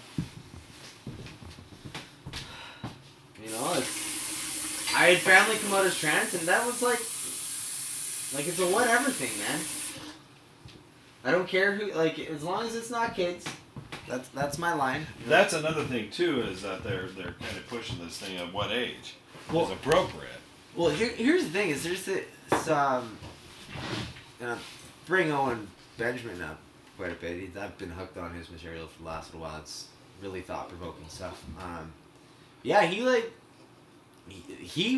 Speaker 2: I had family come out as trans, and that was like it's a whatever thing, man. I don't care who, like, as long as it's not kids. That's my line.
Speaker 1: That's another thing too, is that they're kind of pushing this thing at what age is appropriate.
Speaker 2: Well, here's the thing: is there's this and I'm bring Owen Benjamin up quite a bit. I've been hooked on his material for the last little while. It's really thought-provoking stuff. Yeah, he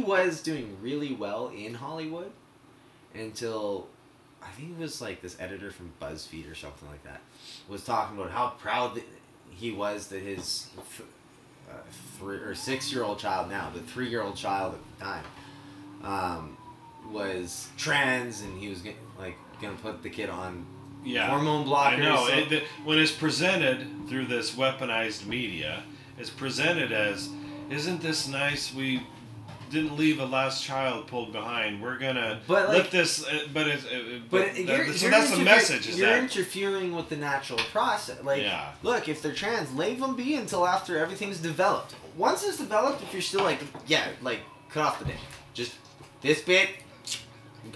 Speaker 2: was doing really well in Hollywood until I think it was like this editor from BuzzFeed or something like that was talking about how proud he was that his 3 or 6-year-old child now, the 3-year-old child at the time, was trans, and he was gonna put the kid on hormone blockers.
Speaker 1: I know. When it's presented through this weaponized media, it's presented as, isn't this nice? We didn't leave a last child pulled behind. We're gonna lift this, so that's the message.
Speaker 2: You're interfering with the natural process. Like, look, if they're trans, leave them be until after everything's developed. Once it's developed, if you're still cut off the dick. Just this bit,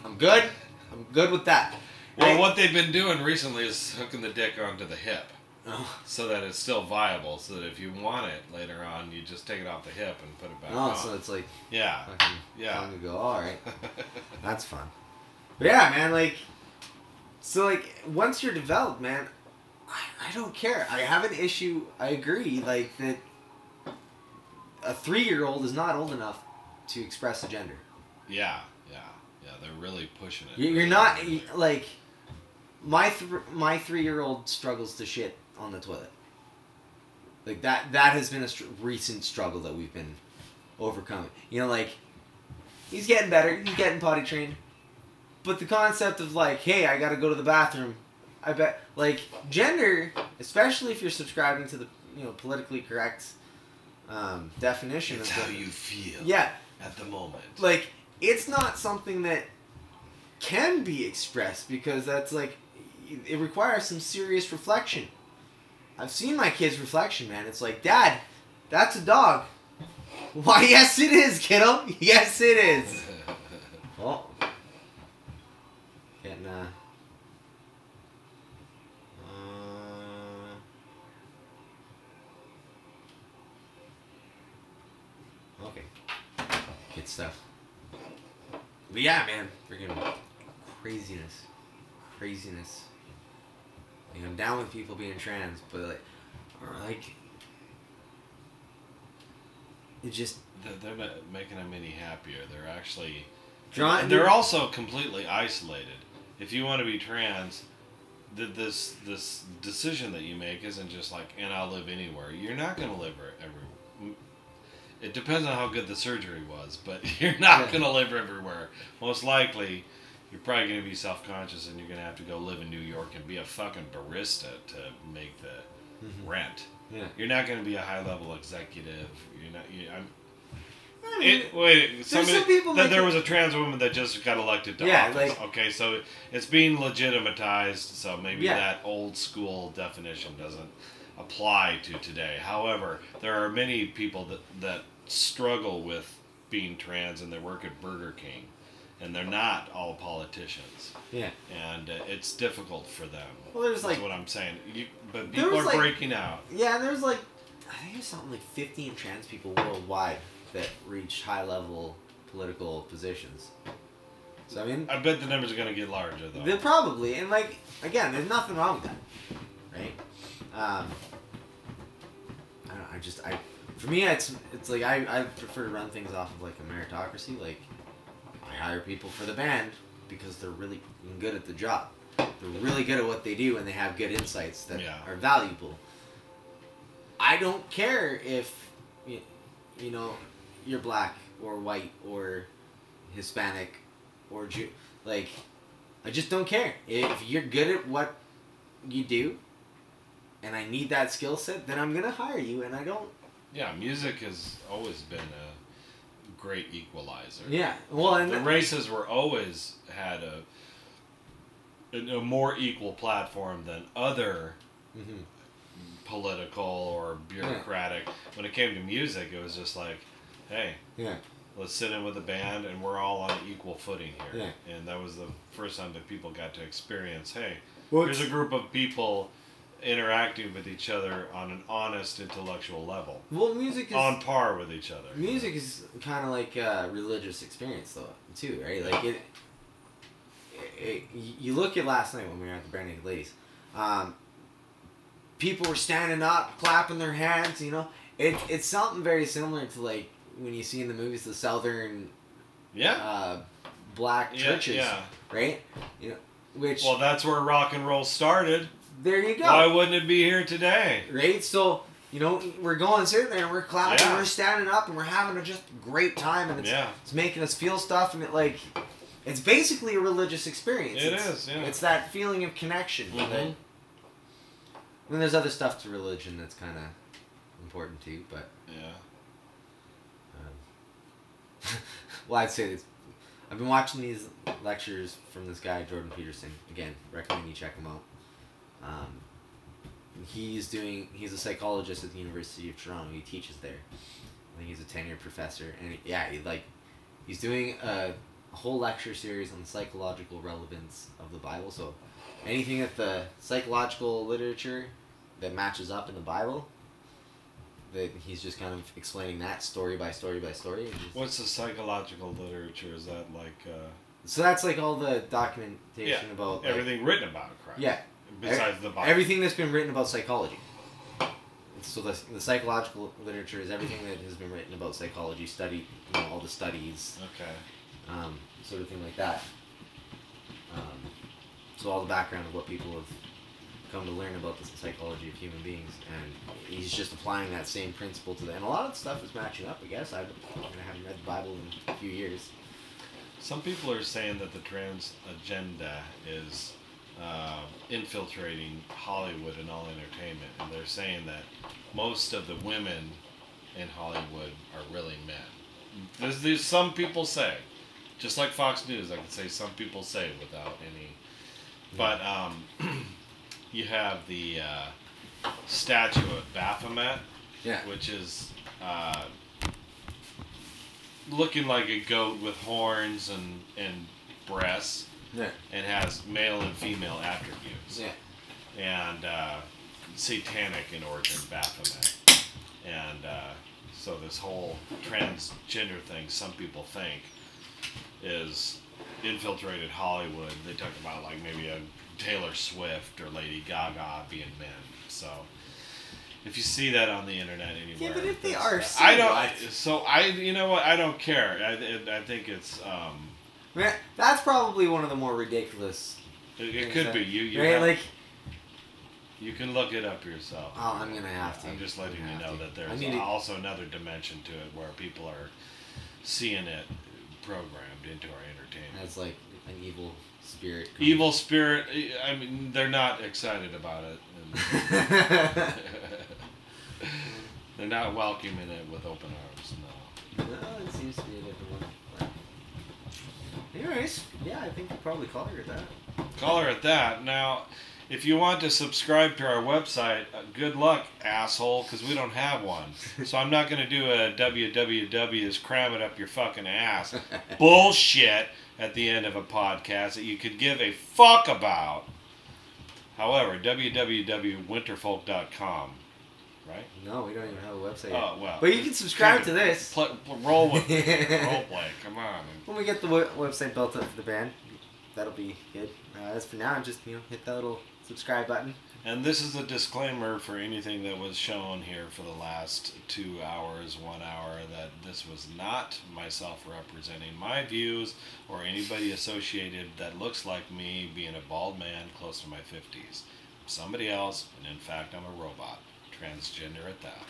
Speaker 2: I'm good. I'm good with that.
Speaker 1: Well, what they've been doing recently is hooking the dick onto the hip.
Speaker 2: Oh.
Speaker 1: So that it's still viable, so that if you want it later on, you just take it off the hip and put it back on.
Speaker 2: Oh, so it's like long ago. All right, that's fun. But yeah, man, once you're developed, man, I don't care. I have an issue. I agree, that a 3-year-old is not old enough to express a gender.
Speaker 1: Yeah. They're really pushing it.
Speaker 2: You're not my 3-year-old struggles to shit on the toilet. Like that has been a recent struggle that we've been overcoming. He's getting better. He's getting potty trained. But the concept of hey, I gotta go to the bathroom. I bet gender, especially if you're subscribing to the politically correct definition.
Speaker 1: It's how you feel.
Speaker 2: Yeah.
Speaker 1: At the moment.
Speaker 2: It's not something that can be expressed because that's it requires some serious reflection. I've seen my kid's reflection, man. It's like, Dad, that's a dog. Why, yes it is, kiddo. Yes it is. Oh. Getting, okay. Good stuff. But yeah, man. Freaking craziness. I'm down with people being trans, but it just
Speaker 1: they're not making them any happier. They're actually
Speaker 2: they're
Speaker 1: also completely isolated. If you want to be trans, this decision that you make isn't just and I'll live anywhere. You're not going to live everywhere. It depends on how good the surgery was, but you're not going to live everywhere. Most likely, you're probably going to be self-conscious, and you're going to have to go live in New York and be a fucking barista to make rent.
Speaker 2: Yeah.
Speaker 1: You're not going to be a high-level executive. You're not.
Speaker 2: I mean,
Speaker 1: Wait,
Speaker 2: some people
Speaker 1: there was a trans woman that just got elected to office.
Speaker 2: like,
Speaker 1: okay, so it's being legitimatized, so maybe
Speaker 2: Yeah.
Speaker 1: that old school definition doesn't apply to today. However, there are many people that struggle with being trans and they work at Burger King, and they're not all politicians.
Speaker 2: Yeah.
Speaker 1: And it's difficult for them.
Speaker 2: Well, there's
Speaker 1: That's
Speaker 2: like,
Speaker 1: what I'm saying. But
Speaker 2: there
Speaker 1: people
Speaker 2: was,
Speaker 1: are
Speaker 2: like-
Speaker 1: breaking out.
Speaker 2: yeah, and there's like, I think there's something like 15 trans people worldwide that reach high level political positions. So I mean,
Speaker 1: I bet the numbers are going to get larger, though.
Speaker 2: they're probably, and like, again, there's nothing wrong with that, right? I don't know, for me, it's like I prefer to run things off of like a meritocracy. Like, I hire people for the band because they're really good at the job. They're really good at what they do, and they have good insights that are valuable. I don't care if you know you're black or white or Hispanic or Jew. Like, I just don't care. If you're good at what you do, and I need that skill set, then I'm gonna hire you. And I don't.
Speaker 1: Yeah, music has always been a great equalizer.
Speaker 2: Yeah, well, and
Speaker 1: the races were always had a more equal platform than other political or bureaucratic. Yeah. When it came to music, it was just like, hey, let's sit in with a band and we're all on equal footing here. Yeah. And that was the first time that people got to experience, hey, here's a group of people interacting with each other on an honest intellectual level.
Speaker 2: Well, music is
Speaker 1: on par with each other.
Speaker 2: Music is kind of like a religious experience, though, too, right? Like you look at last night when we were at the Bare Naked Ladies. People were standing up, clapping their hands. You know, it's something very similar to like when you see in the movies the southern, black churches, right? You know,
Speaker 1: well, that's where rock and roll started.
Speaker 2: There you go.
Speaker 1: Why wouldn't it be here today?
Speaker 2: Right? So, you know, we're going sitting there and we're clapping, we're standing up, and we're having a just great time, and it's making us feel stuff, and it's basically a religious experience.
Speaker 1: It is.
Speaker 2: It's that feeling of connection.
Speaker 1: Mm-hmm.
Speaker 2: That, I mean, there's other stuff to religion that's kind of important too, but well, I'd say this. I've been watching these lectures from this guy Jordan Peterson. Again, recommend you check him out. He's a psychologist at the University of Toronto. He teaches there. I think he's a tenured professor, and he's doing a whole lecture series on the psychological relevance of the Bible. So anything that the psychological literature that matches up in the Bible, that he's just kind of explaining that story by story by story.
Speaker 1: What's the psychological literature? Is that like?
Speaker 2: So that's like all the documentation about
Speaker 1: everything written about Christ.
Speaker 2: Yeah.
Speaker 1: Besides the Bible.
Speaker 2: Everything that's been written about psychology. So the psychological literature is everything that has been written about psychology, all the studies.
Speaker 1: Okay.
Speaker 2: Sort of thing like that. So all the background of what people have come to learn about the psychology of human beings, and he's just applying that same principle to that. And a lot of the stuff is matching up, I guess. I haven't read the Bible in a few years.
Speaker 1: Some people are saying that the trans agenda is infiltrating Hollywood and all entertainment, and they're saying that most of the women in Hollywood are really men. There's some people say, just like Fox News, I could say some people say without any. But you have the statue of Baphomet, which is looking like a goat with horns and breasts.
Speaker 2: Yeah.
Speaker 1: And has male and female attributes.
Speaker 2: Yeah.
Speaker 1: And satanic in origin, Baphomet. And so this whole transgender thing, some people think, is infiltrated Hollywood. They talk about like maybe a Taylor Swift or Lady Gaga being men. So if you see that on the internet anywhere,
Speaker 2: yeah, but if they are,
Speaker 1: I don't. So you know what? I don't care. I think it's.
Speaker 2: Man, that's probably one of the more ridiculous.
Speaker 1: It could be you.
Speaker 2: Right, like.
Speaker 1: You can look it up yourself.
Speaker 2: Oh, I'm gonna have to.
Speaker 1: I'm just letting you know that there's also another dimension to it where people are seeing it programmed into our entertainment.
Speaker 2: As like an evil spirit.
Speaker 1: Evil spirit. I mean, they're not excited about it, They're not welcoming it with open arms, no.
Speaker 2: No, it seems to be a different one. But anyways, yeah, I think we'll probably call her that.
Speaker 1: Call her at that. Now, if you want to subscribe to our website, good luck, asshole, because we don't have one. So I'm not going to do a www's cram it up your fucking ass bullshit at the end of a podcast that you could give a fuck about. However, www.winterfolk.com, right?
Speaker 2: No, we don't even have a website.
Speaker 1: Oh, well.
Speaker 2: But you can subscribe to this.
Speaker 1: Roll with it. Role play. Come on.
Speaker 2: When we get the website built up for the band, that'll be good. As for now, just hit that little subscribe button.
Speaker 1: And this is a disclaimer for anything that was shown here for the last 2 hours, 1 hour, that this was not myself representing my views or anybody associated that looks like me being a bald man close to my 50s. I'm somebody else, and in fact, I'm a robot. Transgender at that.